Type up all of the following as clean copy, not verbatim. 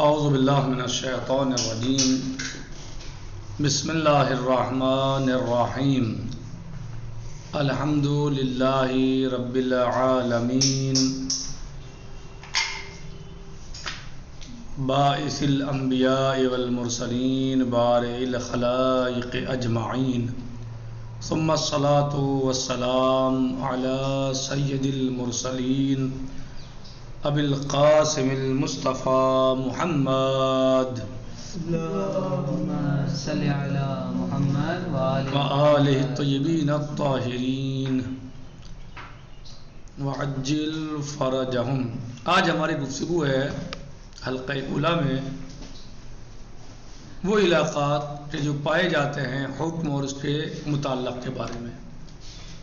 اعوذ باللہ من الشیطان الرجیم بسم اللہ الرحمن الرحیم الحمد للہ رب العالمین باعث الانبیاء والمرسلین بارئ الخلائق اجمعین ثم الصلاة والسلام علی سید المرسلین ابی القاسم المصطفى محمد اللهم صل على محمد وآلہ الطیبین الطاہرین وعجل فرجہم۔ آج ہماری گفتگو ہے حلقہ اولیٰ میں وہ علاقات جو پائے جاتے ہیں حکم اور اس کے متعلق کے بارے میں۔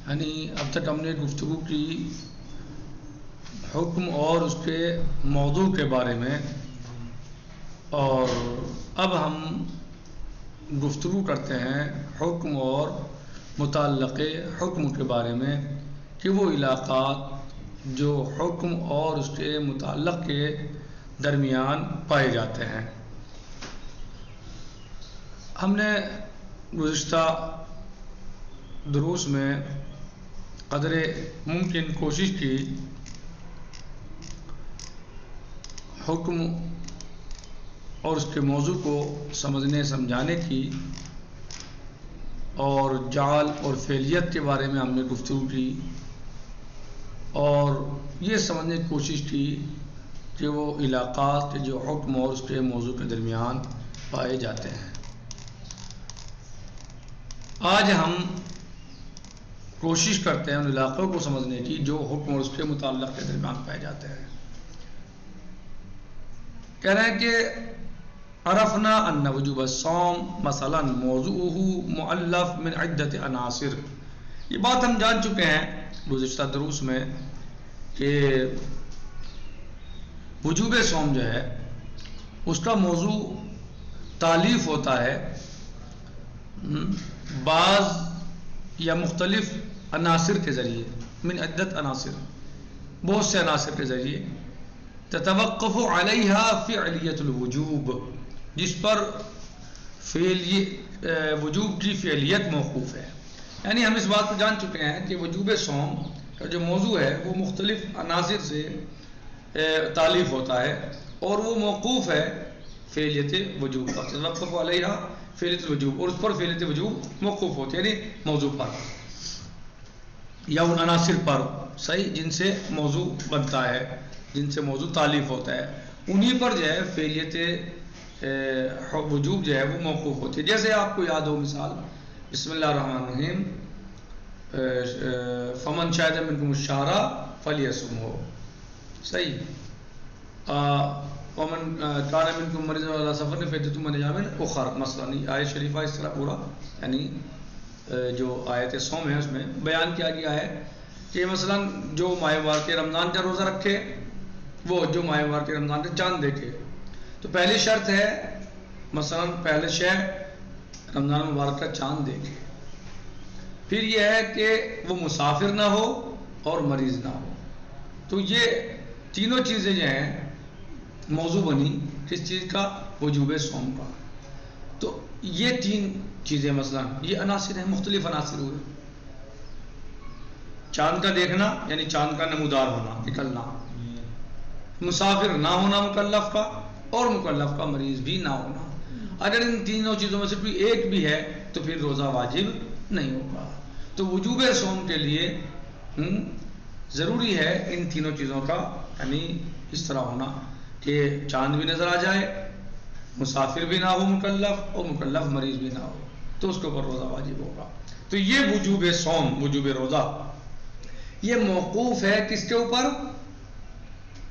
یعنی اب تک ہم نے گفتگو کی حکم اور اس کے موضوع کے بارے میں، اور اب ہم گفتگو کرتے ہیں حکم اور متعلق حکم کے بارے میں کہ وہ علاقات جو حکم اور اس کے متعلق کے درمیان پائے جاتے ہیں۔ ہم نے گزشتہ دروس میں قدر ممکن کوشش کی حکم اور اس کے موضوع کو سمجھنے سمجھانے کی، اور جعل اور فعلیت کے بارے میں ہم نے گفتگو کی، اور یہ سمجھنے کی کوشش کی کہ وہ علاقات جو حکم اور اس کے موضوع کے درمیان پائے جاتے ہیں۔ آج ہم کوشش کرتے ہیں ان علاقوں کو سمجھنے کی جو حکم اور اس کے متعلق کے درمیان پائے جاتے ہیں۔ کہہ رہے ہیں کہ عرفنا ان وجوب الصوم مثلا موضوعه مؤلف من عدت عناصر۔ یہ بات ہم جان چکے ہیں گزشتہ دروس میں کہ وجوب صوم جو ہے اس کا موضوع تالیف ہوتا ہے بعض یا مختلف عناصر کے ذریعے، من عدت عناصر، بہت سے عناصر کے ذریعے، تتوقف علیہا فعلیت الوجوب، جس پر وجوب کی فعلیت موقوف ہے۔ یعنی ہم اس بات کو جان چکے ہیں کہ وجوب صوم کا جو موضوع ہے وہ مختلف عناصر سے تالیف ہوتا ہے، اور وہ موقوف ہے فعلیت وجوب پر، تتوقف علیہا فعلیت الوجوب، اور اس پر فعلیت وجوب موقوف ہوتی ہے، یعنی موضوع پر یا ان عناصر پر، صحیح، جن سے موضوع بنتا ہے، جن سے موضوع تالیف ہوتا ہے، انہی پر جو ہے فعلیت وجوب جو ہے وہ موقوف ہوتی ہے۔ جیسے آپ کو یاد ہو مثال، بسم اللہ الرحمن الرحیم، فمن شہد منکم الشہر فلیصمہ، صحیح، ومن کان منکم مرضا علی سفر فعدۃ من ایام اخر، مثلا آیت شریفہ اس طرح پورا، یعنی جو آیت صوم ہے اس میں بیان کیا گیا ہے کہ مثلا جو ماہ مبارک رمضان کا روزہ رکھے، وہ جو ماہ مبارک رمضان کا چاند دیکھے، تو پہلی شرط ہے مثلا پہلے شہ رمضان مبارک کا چاند دیکھے، پھر یہ ہے کہ وہ مسافر نہ ہو اور مریض نہ ہو۔ تو یہ تینوں چیزیں جو ہیں موضوع بنی کس چیز کا؟ وجوب صوم کا۔ تو یہ تین چیزیں مثلا یہ عناصر ہیں، مختلف عناصر ہوئے، چاند کا دیکھنا یعنی چاند کا نمودار ہونا، نکلنا، مسافر نہ ہونا مکلف کا، اور مکلف کا مریض بھی نہ ہونا۔ اگر ان تینوں چیزوں میں سے کوئی ایک بھی ہے تو پھر روزہ واجب نہیں ہوگا۔ تو وجوب صوم کے لیے ضروری ہے ان تینوں چیزوں کا، یعنی اس طرح ہونا کہ چاند بھی نظر آ جائے، مسافر بھی نہ ہو مکلف، اور مکلف مریض بھی نہ ہو، تو اس کے اوپر روزہ واجب ہوگا۔ تو یہ وجوب صوم، وجوب روزہ، یہ موقوف ہے کس کے اوپر؟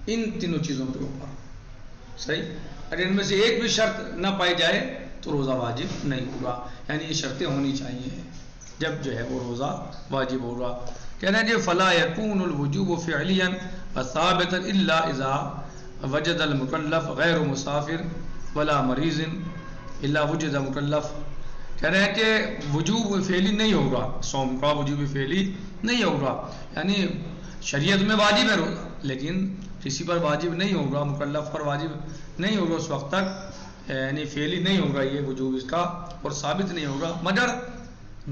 ان تینوں چیزوں کے اوپر، صحیح۔ اگر ان میں سے ایک بھی شرط نہ پائی جائے تو روزہ واجب نہیں ہوگا، یعنی یہ شرطیں ہونی چاہیے جب جو ہے وہ روزہ واجب ہوگا۔ کہنا ہے فلا یکون الوجوب فعلیا وثابتا الا اذا وجد المکلف غیر مسافر ولا مریض الا وجد مکلف۔ کہہ رہے ہیں کہ وجوب فعلی نہیں ہوگا، صوم کا وجوب فعلی نہیں ہوگا، یعنی شریعت میں واجب ہے روزہ، لیکن کسی پر واجب نہیں ہوگا، مکلف پر واجب نہیں ہوگا اس وقت تک، یعنی فعلی نہیں ہوگا یہ وجوب اس کا، اور ثابت نہیں ہوگا مگر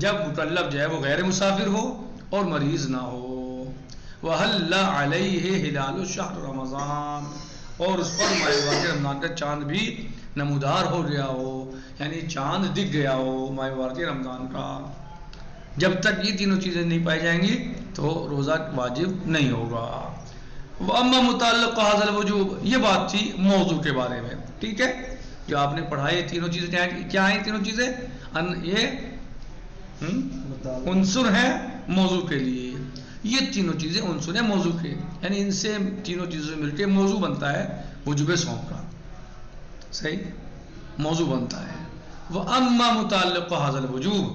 جب مکلف جو ہے وہ غیر مسافر ہو اور مریض نہ ہو۔ وَحَلَّ عَلَيْهِ هِلَالُ شَهْرِ رَمَضَانَ، اور اس پر ماہ مبارک رمضان کا چاند بھی نمودار ہو گیا ہو، یعنی چاند دکھ گیا ہو ماہ مبارک رمضان کا۔ جب تک یہ تینوں چیزیں نہیں پائی جائیں گی تو روزہ واجب نہیں ہوگا۔ وَأَمَّا مُتَعَلِّقُ هَذَا الْوُجُوبِ، یہ بات تھی موضوع کے بارے میں، ٹھیک ہے، جو آپ نے پڑھا ہے تینوں چیزیں کیا ہیں؟ تینوں چیزیں یہ عنصر ہیں موضوع کے لیے، یہ تینوں چیزیں عنصر ہیں موضوع کے، یعنی ان سے تینوں چیزوں سے مل کے موضوع بنتا ہے وجوب صوم کا، صحیح موضوع بنتا ہے۔ وَأَمَّا مُتَعَلِّقُ هَذَا الْوُجُوبِ،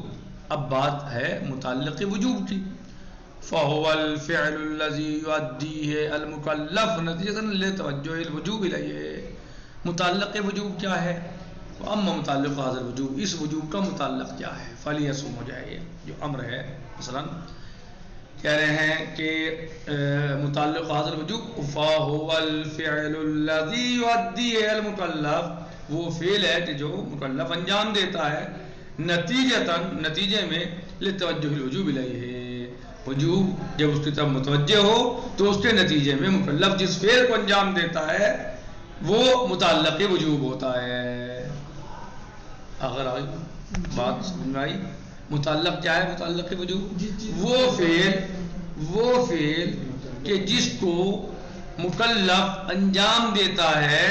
اب بات ہے متعلق وجوب کی، فَهُوَ الْفِعْلُ الَّذِي يُؤَدِّيهِ الْمُكَلَّفُ نَتِيجَةً لِتَوَجُّهِ الْوُجُوبِ إِلَيْهِ، متعلق وجوب کیا ہے؟ وَأَمَّا مُتَعلِّقُ هَذَا الْوُجُوبِ، اس وجوب کا متعلق کیا ہے؟ فَلْيَصُمْ، ہو جائے جو امر ہے، مثلا کہہ رہے ہیں کہ متعلق هذا الوجوب فَهُوَ الْفِعْلُ الَّذِي يُؤَدِّيهِ الْمُكَلَّفُ، وہ فعل ہے کہ جو مکلف انجام دیتا ہے، نتیجے میں لِتَوَجُّهِ الْوُجُوبِ إِلَيْهِ، وجوب جب اس کی طرف متوجہ ہو تو اس کے نتیجے میں مکلف جس فعل کو انجام دیتا ہے وہ متعلق وجوب ہوتا ہے۔ اگر آئی بات سمجھ میں آئی؟ متعلق کیا ہے؟ متعلق وجوب وہ فعل کہ جس کو مکلف انجام دیتا ہے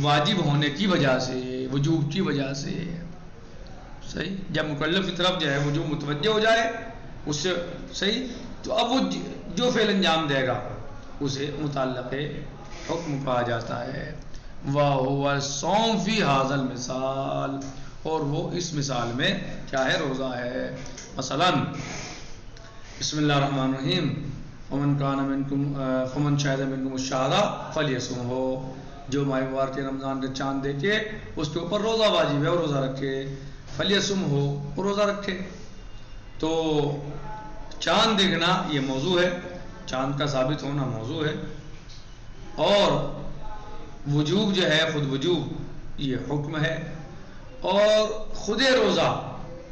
واجب ہونے کی وجہ سے، وجوب کی وجہ سے، صحیح، جب مکلف کی طرف جو ہے وجوب متوجہ ہو جائے اس سے، صحیح، تو اب وہ جو فعل انجام دے گا اسے متعلق حکم کہا جاتا ہے۔ وَهُوَ الصَّوْمُ فِي هَذَا الْمِثَالِ، اور وہ اس مثال میں کیا ہے؟ روزہ ہے۔ مثلا بسم اللہ الرحمن الرحیم، فَمَنْ شَهِدَ مِنْكُمُ الشَّهْرَ فَلْيَصُمْهُ، جو ماہ مبارک رمضان کے چاند دیکھے اس کے اوپر روزہ واجب ہے اور روزہ رکھے، فَلْيَصُمْهُ، وہ روزہ رکھے۔ تو چاند دیکھنا یہ موضوع ہے، چاند کا ثابت ہونا موضوع ہے، اور وجوب جو ہے خود وجوب یہ حکم ہے، اور خود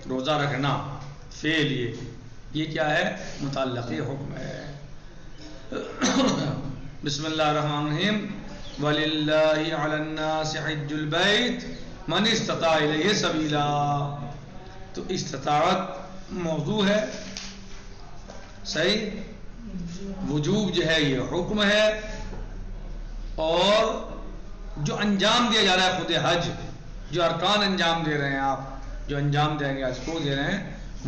روزہ رکھنا فعل یہ کیا ہے؟ متعلق حکم ہے۔ بسم اللہ الرحمن الرحیم، وَلِلَّهِ عَلَى النَّاسِ حِجُّ الْبَيْتِ مَنِ اسْتَطَاعَ إِلَيْهِ سَبِيلًا، تو استطاعت موضوع ہے، صحیح، وجوب جو ہے یہ حکم ہے، اور جو انجام دیا جا رہا ہے خود حج، جو ارکان انجام دے رہے ہیں آپ، جو انجام دیں گے حج کو دے رہے ہیں،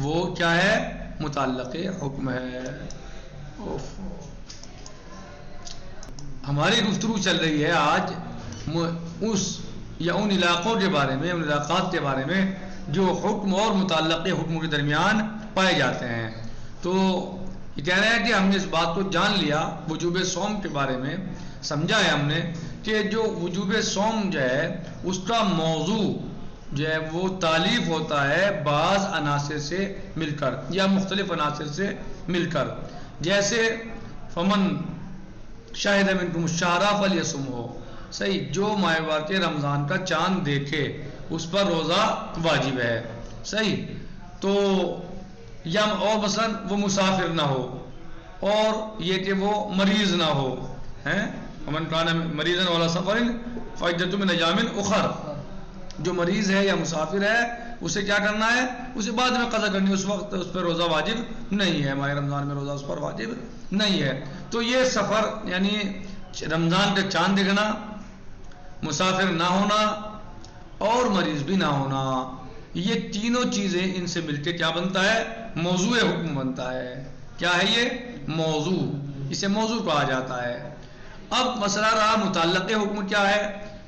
وہ کیا ہے؟ متعلق حکم ہے۔ ہماری گفتگو چل رہی ہے آج اس یا ان علاقوں کے بارے میں، ان علاقات کے بارے میں جو حکم اور متعلق حکم کے درمیان پائے جاتے ہیں۔ تو یہ کہہ رہے ہیں کہ ہم نے اس بات کو جان لیا وجوب صوم کے بارے میں، سمجھا ہے ہم نے کہ جو وجوب صوم جو ہے اس کا موضوع جو ہے وہ تالیف ہوتا ہے بعض عناصر سے مل کر یا مختلف عناصر سے مل کر، جیسے فمن شاہد منکم الشہر فلیصمہ، صحیح، جو ماہ مبارک رمضان کا چاند دیکھے اس پر روزہ واجب ہے، صحیح، تو یا اور مثلا وہ مسافر نہ ہو، اور یہ کہ وہ مریض نہ ہو، ومن کان مریضا وعلی سفر فعدۃ من ایام اخر، جو مریض ہے یا مسافر ہے اسے کیا کرنا ہے؟ اسے بعد میں قضا کرنی ہے، اس وقت اس پر روزہ واجب نہیں ہے، ماہ رمضان میں روزہ اس پر واجب نہیں ہے۔ تو یہ سفر یعنی رمضان کا چاند دیکھنا، مسافر نہ ہونا اور مریض بھی نہ ہونا، یہ تینوں چیزیں ان سے مل کے کیا بنتا ہے؟ موضوع حکم بنتا ہے۔ کیا ہے یہ؟ موضوع، اسے موضوع کہا جاتا ہے۔ اب مسئلہ رہا متعلق حکم کیا ہے؟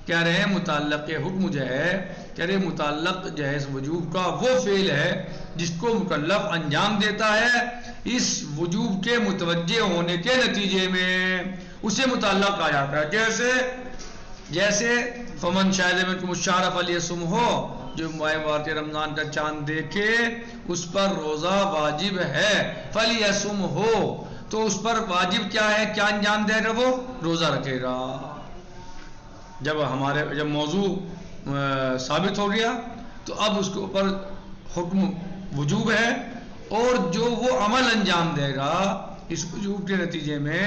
کہہ رہے ہیں متعلق حکم جو ہے، کہہ رہے متعلق جو ہے اس وجوب کا وہ فعل ہے جس کو مکلف انجام دیتا ہے اس وجوب کے متوجہ ہونے کے نتیجے میں، اسے متعلق کہا جاتا ہے۔ جیسے فمن شاہد منکم الشہر فلیصمہ، جو ماہ مبارک رمضان کا چاند دیکھے اس پر روزہ واجب ہے، فلیصمہ، تو اس پر واجب کیا ہے، کیا انجام دے گا؟ وہ روزہ رکھے گا۔ جب موضوع ثابت ہو گیا تو اب اس کے اوپر حکم وجوب ہے، اور جو وہ عمل انجام دے گا اس وجوب کے نتیجے میں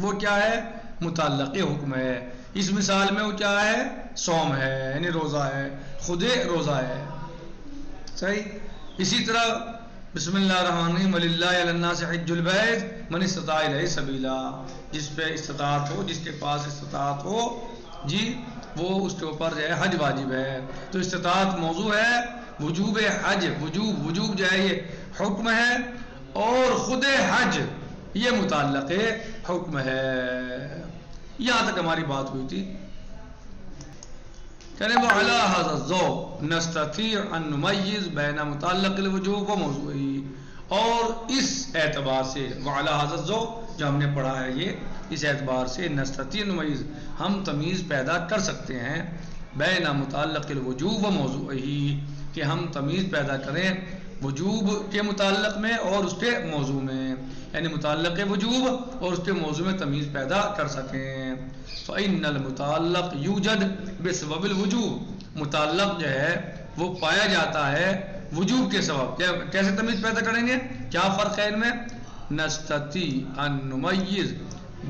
وہ کیا ہے؟ متعلق حکم ہے۔ اس مثال میں وہ کیا ہے؟ صوم ہے، یعنی روزہ ہے، خود روزہ ہے۔ صحیح؟ اسی طرح بسم اللہ الرحمن الرحیم وللہ علی الناس حج البیت من استطاع الیہ سبیلا، جس پہ استطاعت ہو، جس کے پاس استطاعت ہو جی، وہ اس کے اوپر جو ہے حج واجب ہے۔ تو استطاعت موضوع ہے، وجوب حج، وجوب جو ہے یہ حکم ہے، اور خود حج یہ متعلق حکم ہے۔ یہاں تک ہماری بات ہوئی تھی۔ کہنے وعلی ھذا الذوق نستطيع ان نمیز بین متعلق الوجوب و موضوعی، اور اس اعتبار سے وعلی ھذا الذوق جو ہم نے پڑھا ہے یہ، اس اعتبار سے نستطيع نمیز ہم تمیز پیدا کر سکتے ہیں بین متعلق الوجوب و موضوعی، کہ ہم تمیز پیدا کریں وجوب کے متعلق میں اور اس کے موضوع میں، یعنی متعلق وجوب اور اس کے موضوع میں تمیز پیدا کر سکیں۔ فإن المتعلق یوجد بسبب الوجوب، متعلق جو ہے وہ پایا جاتا ہے وجوب کے سبب۔ کیسے تمیز پیدا کریں گے؟ کیا فرق ہے ان میں؟ نستطيع ان نمیز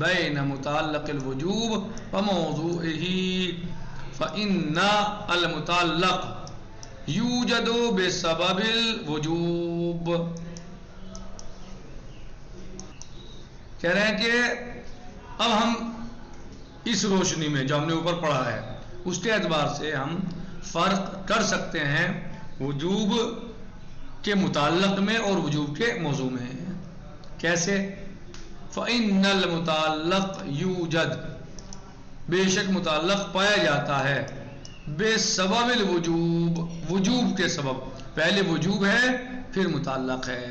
بین متعلق الوجوب و موضوعه فإن المتعلق یوجد بسبب الوجوب۔ کہہ رہے ہیں کہ اب ہم اس روشنی میں جو ہم نے اوپر پڑھا ہے اس کے اعتبار سے ہم فرق کر سکتے ہیں وجوب کے متعلق میں اور وجوب کے موضوع میں۔ کیسے؟ فإن المتعلق یوجد، بے شک متعلق پایا جاتا ہے، بے سبب الوجوب، وجوب کے سبب۔ پہلے وجوب ہے پھر متعلق ہے،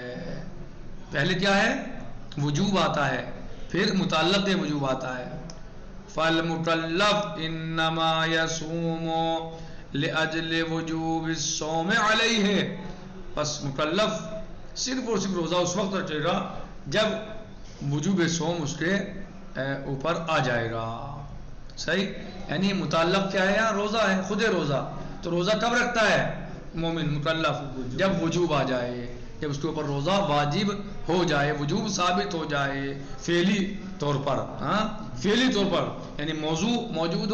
پہلے کیا ہے؟ وجوب آتا ہے، پھر متعلق وجوب آتا ہے۔ فالمکلف انما یصوم لاجل وجوب الصوم علیہ، پس مکلف صرف اور صرف روزہ اس وقت رکھے گا جب وجوب صوم اس کے اوپر آ جائے گا۔ صحیح؟ یعنی متعلق کیا ہے؟ یہاں روزہ ہے، خود روزہ۔ تو روزہ کب رکھتا ہے مومن مکلف؟ جب وجوب آ جائے، جب اس کے اوپر روزہ واجب ہو جائے، وجوب ثابت ہو جائے فعلی طور پر، ہاں فعلی طور پر، یعنی موضوع موجود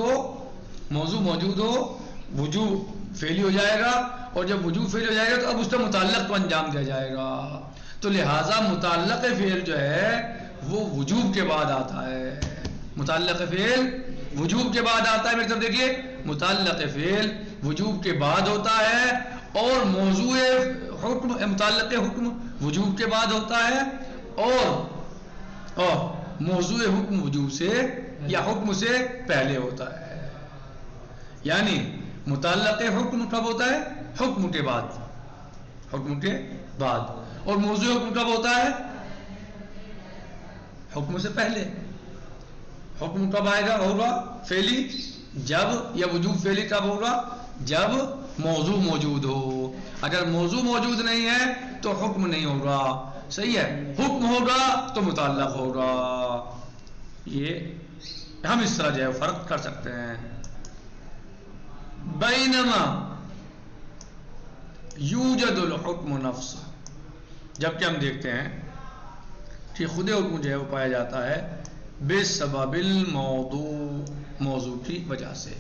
ہو، وجوب فعلی ہو جائے گا، اور جب وجوب فعلی ہو جائے گا تو اب اس کا متعلق کو انجام دیا جائے گا۔ تو لہٰذا متعلق فعل جو ہے وہ وجوب کے بعد آتا ہے، متعلق فعل وجوب کے بعد آتا ہے۔ میری طرف دیکھیے، متعلق فعل وجوب کے بعد ہوتا ہے، اور موضوع حکم متعلق حکم وجوب کے بعد ہوتا ہے، اور موضوع حکم وجوب سے یا حکم سے پہلے ہوتا ہے۔ یعنی متعلق حکم کب ہوتا ہے؟ حکم کے بعد، حکم کے بعد، اور موضوع حکم کب ہوتا ہے؟ حکم سے پہلے۔ حکم کب آئے گا؟ ہوگا فعلی جب، یا وجوب فعلی کب ہوگا؟ جب موضوع موجود ہو۔ اگر موضوع موجود نہیں ہے تو حکم نہیں ہوگا۔ صحیح ہے؟ حکم ہوگا تو متعلق ہوگا۔ یہ ہم اس طرح جو ہے فرق کر سکتے ہیں۔ بینما یوجد الحکم نفس، جبکہ ہم دیکھتے ہیں کہ خود حکم جو ہے وہ پایا جاتا ہے بے سبب الموضوع، موضوع کی وجہ سے۔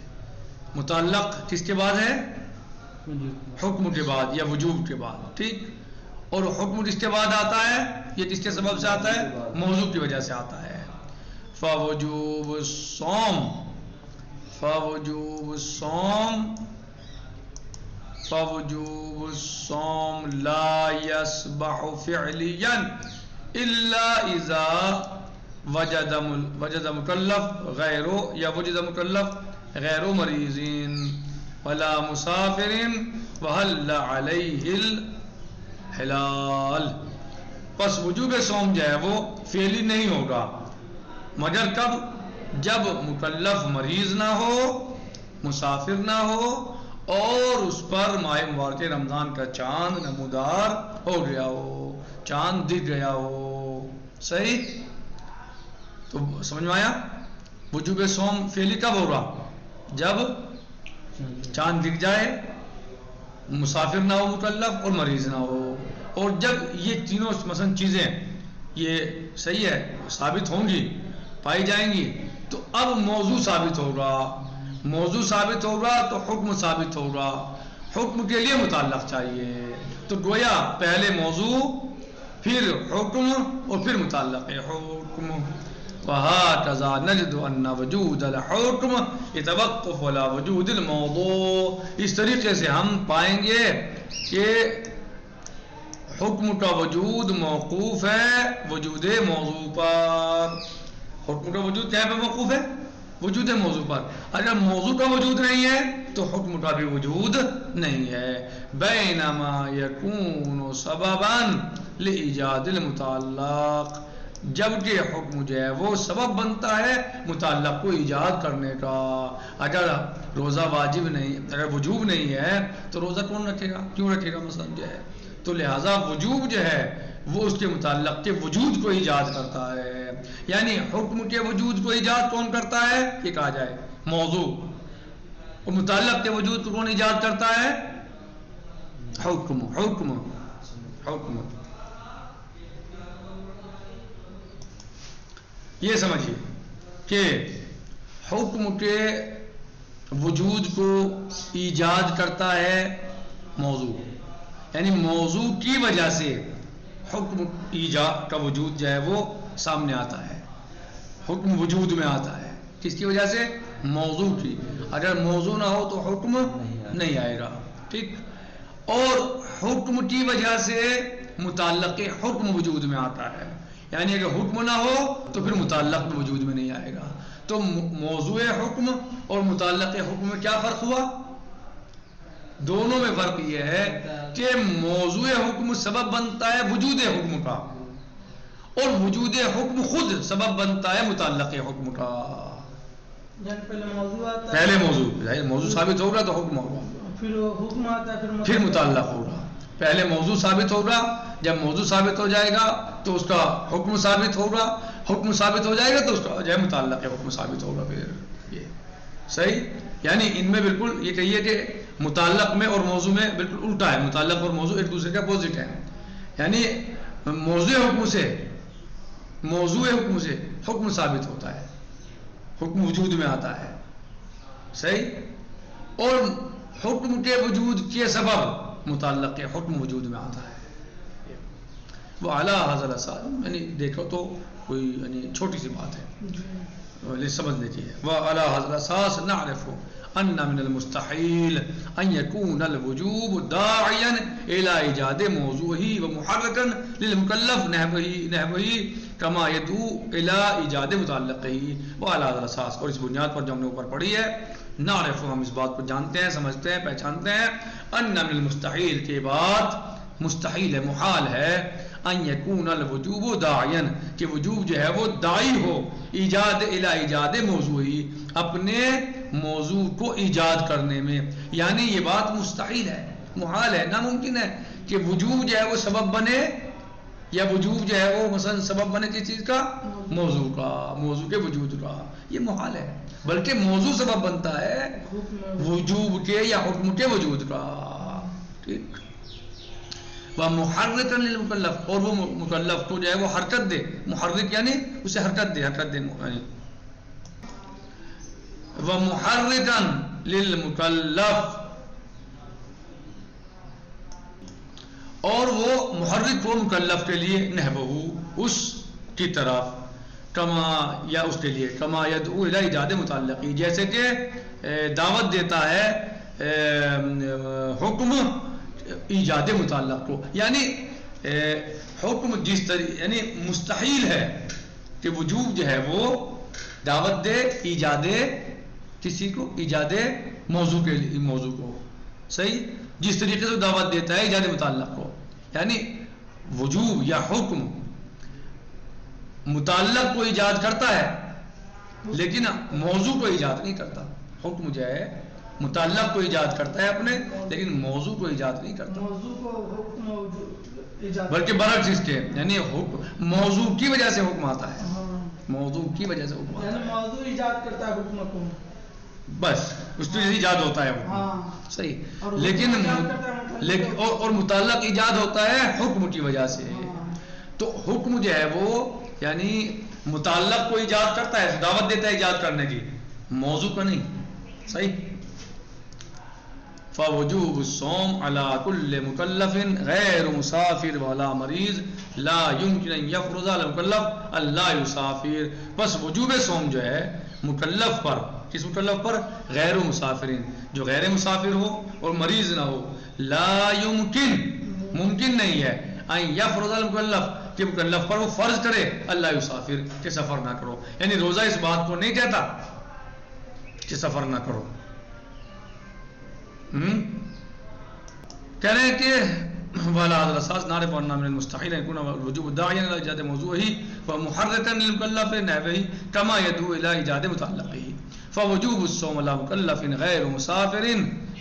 متعلق کس کے بعد ہے؟ حکم کے بعد یا وجوب کے بعد، ٹھیک؟ اور حکم کس کے بعد آتا ہے؟ یہ کس کے سبب سے آتا ہے؟ موضوع کی وجہ سے آتا ہے۔ فوجوب الصوم، فوجوب الصوم، فوجوب الصوم لا يصبح فعليا الا اذا وجد مکلف غیر، یا وجد مکلف غیر مریض ولا مسافر وحل علیہ الحلال۔ پس وجوب صوم جو ہے وہ فعلی نہیں ہوگا، مگر کب؟ جب مکلف مریض نہ ہو، مسافر نہ ہو، اور اس پر ماہ مبارک رمضان کا چاند نمودار ہو گیا ہو، چاند دکھ گیا ہو۔ صحیح؟ تو سمجھ میں آیا؟ وجوب صوم فعلی کب ہوگا؟ جب چاند دکھ جائے، مسافر نہ ہو مکلف اور مریض نہ ہو، اور جب یہ تینوں مثلا چیزیں یہ صحیح ہے ثابت ہوں گی، پائی جائیں گی، تو اب موضوع ثابت ہوگا، موضوع ثابت ہوگا تو حکم ثابت ہوگا، حکم کے لیے متعلق چاہیے، تو گویا پہلے موضوع پھر حکم اور پھر متعلق حکم۔ وَهَكَذَا نَجِدُ أَنَّ وُجُودَ الْحُكْمِ يَتَوَقَّفُ عَلَى وُجُودِ الْمَوْضُوعِ۔ اس طریقے سے ہم پائیں گے کہ حکم کا وجود موقوف ہے وجود موضوع پر۔ حکم کا وجود کیا پہ موقوف ہے؟ وجود موضوع پر۔ اگر موضوع کا وجود نہیں ہے تو حکم کا بھی وجود نہیں ہے۔ بینما یکون سببا لایجاد المتعلق، جبکہ حکم جو ہے وہ سبب بنتا ہے متعلق کو ایجاد کرنے کا۔ اگر روزہ واجب نہیں، اگر وجوب نہیں ہے تو روزہ کون رکھے گا؟ کیوں رکھے گا مثلا جو ہے؟ تو لہٰذا وجوب جو ہے وہ اس کے متعلق کے وجود کو ایجاد کرتا ہے، یعنی حکم کے وجود کو ایجاد کون کرتا ہے؟ یہ کہا جائے موضوع، اور متعلق کے وجود کو کون ایجاد کرتا ہے؟ حکم۔ حکم حکم یہ سمجھیے کہ حکم کے وجود کو ایجاد کرتا ہے موضوع، یعنی موضوع کی وجہ سے حکم ایجاد کا وجود جو ہے وہ سامنے آتا ہے، حکم وجود میں آتا ہے۔ کس کی وجہ سے؟ موضوع کی۔ اگر موضوع نہ ہو تو حکم نہیں آئے گا، ٹھیک؟ اور حکم کی وجہ سے متعلق حکم وجود میں آتا ہے، یعنی اگر حکم نہ ہو تو پھر متعلق بھی وجود میں نہیں آئے گا۔ تو موضوع حکم اور متعلق حکم میں کیا فرق ہوا؟ دونوں میں فرق یہ ہے کہ موضوع حکم سبب بنتا ہے وجود حکم کا، اور وجود حکم خود سبب بنتا ہے متعلق حکم کا۔ پہلے موضوع ثابت ہوگا تو حکم ہوگا، پھر حکم آتا ہے، پھر متعلق ہوگا۔ پہلے موضوع ثابت ہوگا، جب موضوع ثابت ہو جائے گا تو اس کا حکم ثابت ہوگا، حکم ثابت ہو جائے گا تو اس کا جو ہے متعلق حکم ثابت ہوگا۔ پھر یہ صحیح، یعنی ان میں بالکل یہ کہیے کہ متعلق میں اور موضوع میں بالکل الٹا ہے، متعلق اور موضوع ایک دوسرے کے اپوزٹ ہیں، یعنی موضوع حکم سے حکم ثابت ہوتا ہے، حکم وجود میں آتا ہے، صحیح، اور حکم کے وجود کے سبب متعلق حکم وجود میں آتا ہے۔ وہ اعلیٰ حضرت یعنی دیکھو تو کوئی یعنی چھوٹی سی بات ہے، سمجھ لیجیے۔ وعلى هذا الاساس نعرف ان من المستحيل ان يكون الوجوب داعيا الى ایجاد موضوعه ومحركا للمكلف نحوه كما يدعو الى ایجاد متعلقه۔ وعلى هذا الاساس، اور اس بنیاد پر جو ہم نے اوپر پڑھی ہے، نعرف، ہم اس بات کو جانتے ہیں، سمجھتے ہیں، پہچانتے ہیں، ان من المستحيل کے بات مستحیل ہے، محال ہے، ان یکون الوجوب داعیا، کہ وجوب جو ہے وہ داعی ہو ایجاد الی ایجاد موضوعی، اپنے موضوع کو ایجاد کرنے میں، یعنی یہ بات مستحیل ہے، محال ہے، ناممکن ہے کہ وجوب جو ہے وہ سبب بنے، یا وجوب جو ہے وہ مثلا سبب بنے کس چیز کا؟ موضوع کا، موضوع کے وجود کا، یہ محال ہے، بلکہ موضوع سبب بنتا ہے وجوب کے یا حکم کے وجود کا، ٹھیک؟ وَمُحَرِّكًا لِلْمُكَلَّفِ، اور وہ مکلف کو جو ہے وہ حرکت دے، محرک یعنی اسے حرکت دے وَمُحَرِّكًا لِلْمُكَلَّفِ، اور وہ محرک ہو مکلف کے لیے، نحوہ، اس کی طرف، کما، یا اس کے لیے، کما یدعو الی ایجاد متعلقی، جیسے کہ دعوت دیتا ہے حکم ایجاد متعلق کو، یعنی حکم جس طریقے، یعنی مستحیل ہے کہ وجوب جو ہے وہ دعوت دے ایجاد کسی کو، ایجاد موضوع کے لیے، موضوع کو، صحیح، جس طریقے سے دعوت دیتا ہے ایجاد متعلق کو، یعنی وجوب یا حکم متعلق کو ایجاد کرتا ہے لیکن موضوع کو ایجاد نہیں کرتا۔ حکم جو ہے متعلق کو ایجاد کرتا ہے اپنے، لیکن موضوع کو ایجاد نہیں کرتا۔ موضوع کو حکم بلکہ برعکس اس کے، یعنی موضوع کی وجہ سے حکم آتا ہے، ہاں، موضوع کی وجہ سے حکم آتا یعنی ہے، موضوع ایجاد کرتا ہے حکم کو. بس اس میں ایجاد ہوتا ہے حکم. ہاں، صحیح. اور لیکن حکم ایجاد کرتا ہے متعلق لیکن اور متعلق ایجاد ہوتا ہے حکم کی وجہ سے. ہاں. تو حکم جو ہے وہ یعنی متعلق کو ایجاد کرتا ہے، دعوت دیتا ہے ایجاد کرنے کی، موضوع کا نہیں. صحیح. فوجوب الصوم على كل مكلف غیر مسافر ولا مریض لا يمكن ان يفرض على المكلف الا يسافر. بس وجوب صوم جو ہے مکلف پر، کس مکلف پر؟ غیر مسافرین، جو غیر مسافر ہو اور مریض نہ ہو. لا يمكن، ممکن نہیں ہے، ان يفرض على المكلف، کہ مکلف پر وہ فرض کرے اللہ یسافر، کہ سفر نہ کرو. یعنی روزہ اس بات کو نہیں کہتا کہ سفر نہ کرو. کہہ رہے ہیں کہ والا هذا الاساس نعرف ان من المستحيل ان يكون الوجوب داعيا الى ایجاد موضوعه ومحركا للمكلف لنحوه كما يدعو الى ایجاد متعلقه. فوجوب الصوم على مكلف غير مسافر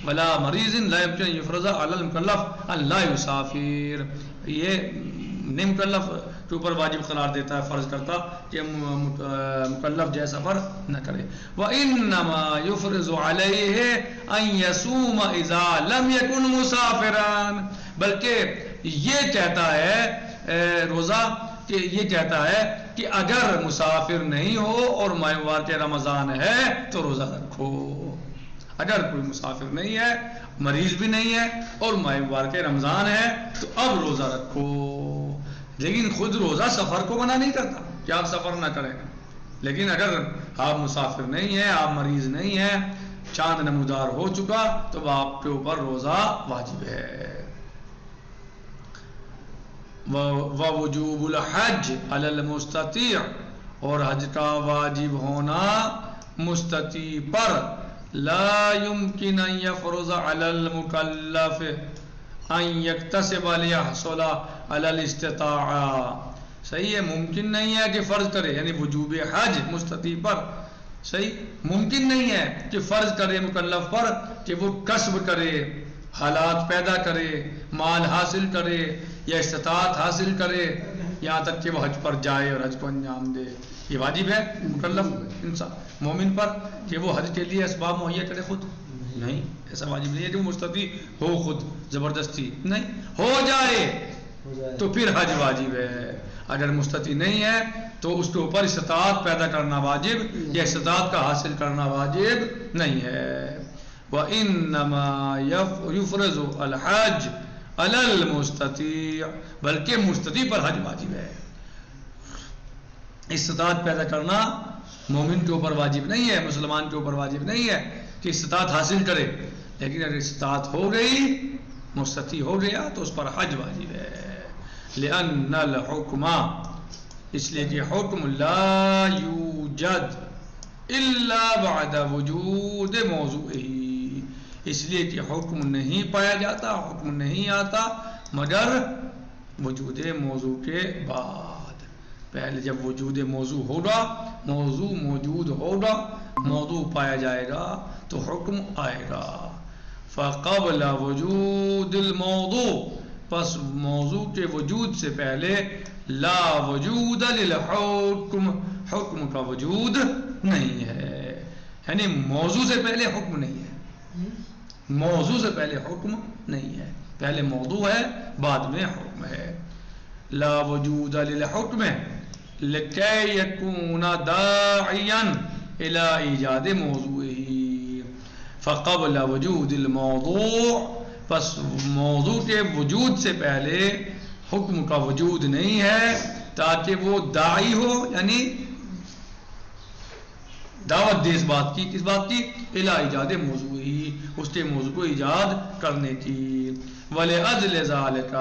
ولا مریض لا يمكن ان يفرض على المكلف ان لا يسافر. یہ نہیں مکلف کے اوپر واجب قرار دیتا ہے، فرض کرتا کہ مکلف جو ہے سفر نہ کرے. وَإِنَّمَا يُفْرِضُ عَلَيْهِ أَن يَصُومَ إِذَا لَمْ يَكُنْ مُسَافِرًا. بلکہ یہ کہتا ہے روزہ، کہ یہ کہتا ہے کہ اگر مسافر نہیں ہو اور ماہوار کے رمضان ہے تو روزہ رکھو. اگر کوئی مسافر نہیں ہے، مریض بھی نہیں ہے اور ماہوار کے رمضان ہے تو اب روزہ رکھو. لیکن خود روزہ سفر کو منع نہیں کرتا کہ آپ سفر نہ کریں. لیکن اگر آپ مسافر نہیں ہیں، آپ مریض نہیں ہیں، چاند نمودار ہو چکا تو آپ کے اوپر روزہ واجب ہے. ووجوب الحج علی المستطیع، اور حج کا واجب ہونا مستطیع پر. لا يمكن ان يفرض على المكلف ان يكتسب ليحصل على الاستطاعة. صحیح ہے، ممکن نہیں ہے کہ فرض کرے، یعنی وجوب حج مستطیع پر. صحیح، ممکن نہیں ہے کہ فرض کرے مکلف پر کہ وہ کسب کرے، حالات پیدا کرے، مال حاصل کرے یا استطاعت حاصل کرے، یہاں تک کہ وہ حج پر جائے اور حج کو انجام دے. یہ واجب ہے مکلف انسان مومن پر کہ وہ حج کے لیے اسباب مہیا کرے خود؟ نہیں، ایسا واجب نہیں ہے کہ وہ مستطیع ہو خود زبردستی. نہیں، ہو جائے تو پھر حج واجب ہے. اگر مستطیع نہیں ہے تو اس کے اوپر استطاعت پیدا کرنا واجب یا استطاعت کا حاصل کرنا واجب نہیں ہے. وَإِنَّمَا يُفْرَضُ الْحَجُّ عَلَى الْمُسْتَطِيعِ، بلکہ مستطیع پر حج واجب ہے. استطاعت پیدا کرنا مومن کے اوپر واجب نہیں ہے، مسلمان کے اوپر واجب نہیں ہے کہ استطاعت حاصل کرے. لیکن اگر استطاعت ہو گئی، مستطیع ہو گیا تو اس پر حج واجب ہے. لأن الحکم، اس لیے کہ حکم لا یوجد الا بعد وجود موضوعه، اس لیے کہ حکم نہیں پایا جاتا، حکم نہیں آتا مگر وجود موضوع کے بعد. پہلے جب وجود موضوع ہوگا، موضوع موجود ہوگا، موضوع پایا جائے گا تو حکم آئے گا. فقبل وجود الموضوع، پس موضوع کے وجود سے پہلے لا وجود للحکم، حکم کا وجود نہیں ہے. یعنی موضوع سے پہلے حکم نہیں ہے، موضوع سے پہلے حکم نہیں ہے، پہلے موضوع ہے بعد میں حکم ہے. لا وجود للحکم لکی یکون داعیا الى ایجاد موضوعه. فقبل وجود الموضوع، پس موضوع کے وجود سے پہلے حکم کا وجود نہیں ہے تاکہ وہ داعی ہو، یعنی دعوت دے اس بات کی، کس بات کی؟ الى ایجاد موضوعه، اس کے موضوع کو ایجاد کرنے کی. وَلِأَجْلِ ذَلِكَ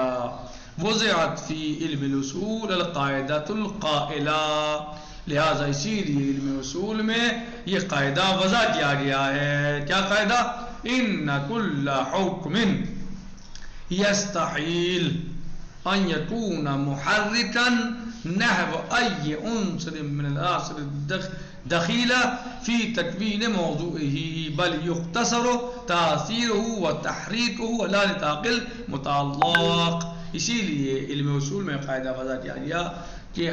وضعت فی علم الاصول القاعدۃ القائلہ، لہذا اسی لیے علم اصول میں یہ قاعدہ وضع کیا گیا ہے. کیا قاعدہ؟ ان کل حکم یستحیل ان یکون محرکا نحو ای عنصر من العناصر الدخیلہ فی تکوین موضوعه بل یختصر تاثیرہ و تحریکہ علی نطاق المتعلق. اسی لیے علم اصول میں قاعدہ وضع کیا گیا کہ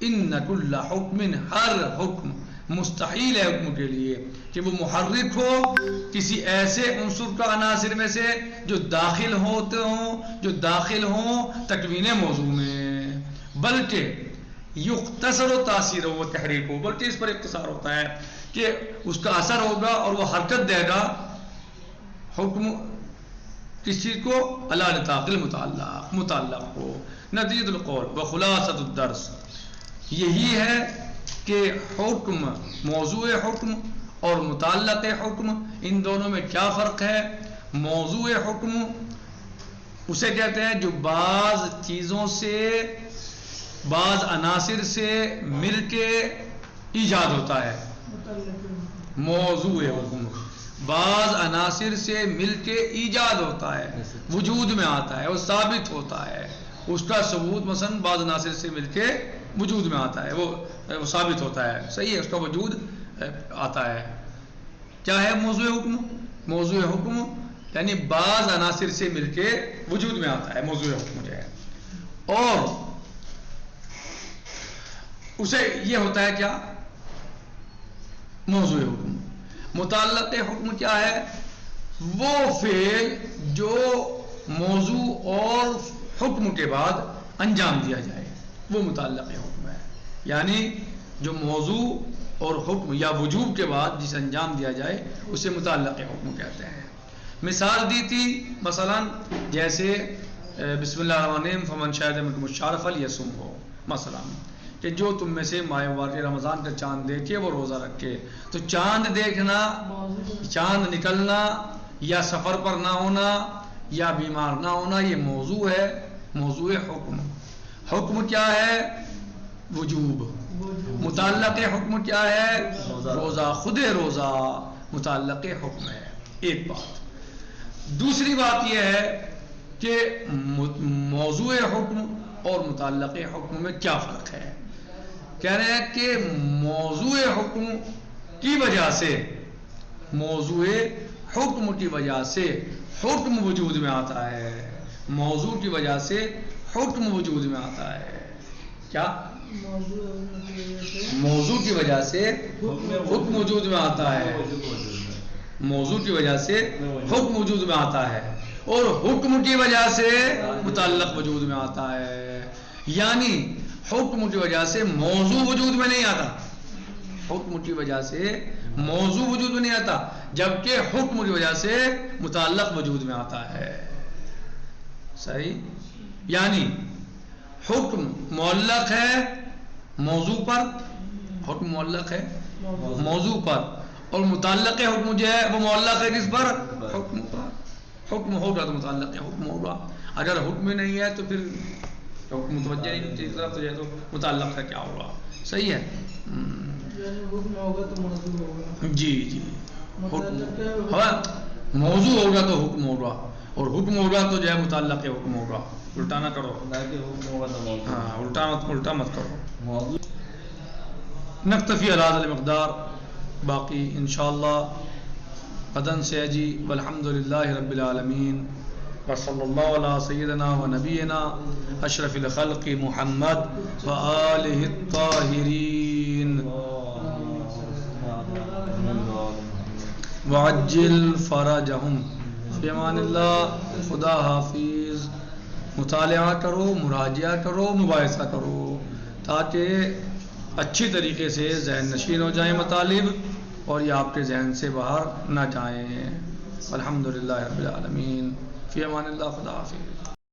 ان کل حکم، ہر حکم مستحیل ہے حکم کے لیے کہ وہ محرک ہو کسی ایسے عنصر کا عناصر میں سے جو داخل ہوں تکوین موضوع میں، بلکہ یختصر و تاثیر و تحریک ہو، بلکہ اس پر اختصار ہوتا ہے کہ اس کا اثر ہوگا اور وہ حرکت دے گا حکم کسی کو علی نطاق متعلق ہو۔ نتیجۃ القول و خلاصۃ الدرس یہی ہے کہ حکم، موضوع حکم اور متعلق حکم، ان دونوں میں کیا فرق ہے؟ موضوع حکم اسے کہتے ہیں جو بعض چیزوں سے، بعض عناصر سے مل کے ایجاد ہوتا ہے۔ موضوع حکم بعض عناصر سے مل کے ایجاد ہوتا ہے، وجود میں آتا ہے، وہ ثابت ہوتا ہے، اس کا ثبوت مثلا بعض عناصر سے مل کے وجود میں آتا ہے، وہ ثابت ہوتا ہے، صحیح ہے، اس کا وجود آتا ہے۔ کیا ہے موضوع حکم؟ موضوع حکم یعنی بعض عناصر سے مل کے وجود میں آتا ہے موضوع حکم جو ہے، اور اسے یہ ہوتا ہے کیا؟ موضوع حکم۔ متعلق حکم کیا ہے؟ وہ فعل جو موضوع اور حکم کے بعد انجام دیا جائے، وہ متعلق حکم ہے، یعنی جو موضوع اور حکم یا وجوب کے بعد جسے انجام دیا جائے اسے متعلق حکم کہتے ہیں۔ مثال دی تھی مثلا جیسے بسم اللہ الرحمن الرحیم فمن شہد منکم الشہر فلیصمہ، مثلا کہ جو تم میں سے ماہ مبارک رمضان کا چاند دیکھے وہ روزہ رکھے، تو چاند دیکھنا، چاند نکلنا یا سفر پر نہ ہونا یا بیمار نہ ہونا یہ موضوع ہے، موضوع حکم۔ حکم کیا ہے؟ وجوب۔ متعلق حکم کیا ہے؟ روزہ، خود روزہ متعلق حکم ہے۔ ایک بات۔ دوسری بات یہ ہے کہ موضوع حکم اور متعلق حکم میں کیا فرق ہے؟ کہہ رہے ہیں کہ موضوع حکم کی وجہ سے، موضوع حکم کی وجہ سے حکم وجود میں آتا ہے، موضوع کی وجہ سے حکم وجود میں آتا ہے۔ کیا؟ موضوع کی وجہ سے حکم وجود میں آتا ہے، موضوع کی وجہ سے حکم وجود میں آتا ہے، اور حکم کی وجہ سے متعلق وجود میں آتا ہے، یعنی حکم کی وجہ سے موضوع وجود میں نہیں آتا، حکم کی وجہ سے موضوع وجود میں نہیں آتا، جبکہ حکم کی وجہ سے متعلق وجود میں آتا ہے۔ صحیح؟ یعنی حکم معلق ہے موضوع پر، حکم معلق ہے موضوع پر، اور متعلق حکم جو ہے وہ معلق ہے کس پر؟ حکم پر۔ حکم ہوگا تو متعلق حکم ہوگا، اگر حکم نہیں ہے تو پھر حکم متوجہ نہیں چیز طرف تو جائے تو متعلق کا کیا ہوگا؟ صحیح ہے؟ حکم ہوگا تو موضوع ہوگا۔ جی جی، موضوع ہوگا تو حکم ہوگا، اور حکم ہوگا تو جو ہے متعلق حکم ہوگا۔ الٹا نہ کرو، ہاں الٹا مت کرو۔ نکتفی علی هذا المقدار، باقی انشاءاللہ غداً سے جی، والحمدللہ رب العالمین، وصلی اللہ علی سیدنا و نبینا اشرف الخلق محمد و آلہ الطاہرین، وعجل فرجہم۔ فی امان اللہ، خدا حافظ۔ مطالعہ کرو، مراجعہ کرو، مباحثہ کرو، تاکہ اچھی طریقے سے ذہن نشین ہو جائیں مطالب، اور یہ آپ کے ذہن سے باہر نہ جائیں۔ الحمدللہ رب العالمین، فی امان اللہ، خدا حافظ۔